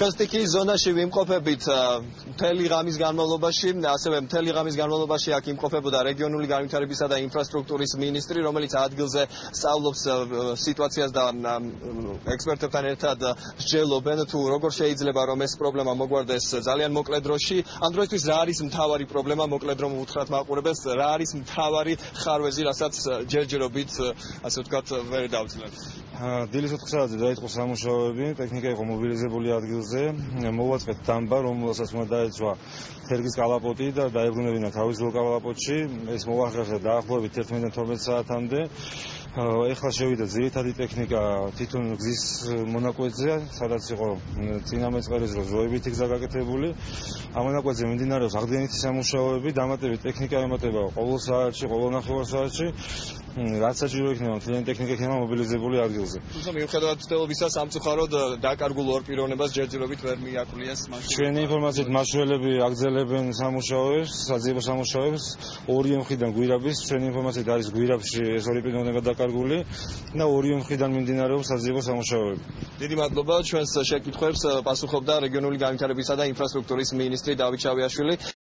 ჩვენ სტიქიის ზონაში ვიმყოფებით მთელი ღამის განმავლობაში, ასევე მთელი ღამის განმავლობაში აქ იმყოფებოდა რეგიონული განვითარებისა და ინფრასტრუქტურის მინისტრი, რომელიც ადგილზე სწავლობს სიტუაციას და ექსპერტებთან ერთად სჯელობენ თუ როგორ შეიძლება რომ ეს პრობლემა მოგვარდეს ძალიან მოკლე დროში. ამ დროისთვის რა არის მთავარი პრობლემა, მოკლედ რომ უთხრათ მაყურებელს, რა არის მთავარი ხარვეზი, რასაც ჯერჯერობით, ასე ვთქვათ, ვერ დავძლევთ. დილის 4 საათზე დაიწყო სამუშაოები, ტექნიკა იყო მობილიზებული ადგილზე, მოვაწყეთ დამბა, რომელსაც უნდა დაეცვა თერგის კალაპოტი და დაებრუნებინა თავისუფალ კალაპოტში. ეს მოახერხა დაახლოებით 11-12 საათამდე. ეხლა შევიდა ძირითადი ტექნიკა თვითონ გზის მონაკვეთზე, სადაც იყო წინამეწყერის დროს ზოებითი გზა გაკეთებული. ამ მონაკვეთზე მიმდინარეობს აღდგენითი სამუშაოები, დამატებით ტექნიკა ემატება ყოველ საათში, ყოველ ნახევარ საათში. რაც საჭირო იქნება, მთლიანი ტექნიკა იქნება მობილიზებული ადგილზე. თუმცა მიუხედავად ცდილობისა, სამწუხაროდ დაკარგულ ორ პიროვნებას ჯერჯერობით ვერ მიაკლიეს მაშინ. ჩვენი ინფორმაციით მაშველები აგრძელებენ სამუშაოებს, საძიებო სამუშაოებს ორივე მხრიდან გვირაბის, ჩვენი ინფორმაციით არის გვირაბში ეს ორი პიროვნება დაკარგული და ორივე მხრიდან მიმდინარეობს საძიებო სამუშაოები. დიდი მადლობა, ჩვენს შეკითხვებს პასუხობდა რეგიონული განვითარებისა და ინფრასტრუქტურის მინისტრი დავით შავიაშვილი.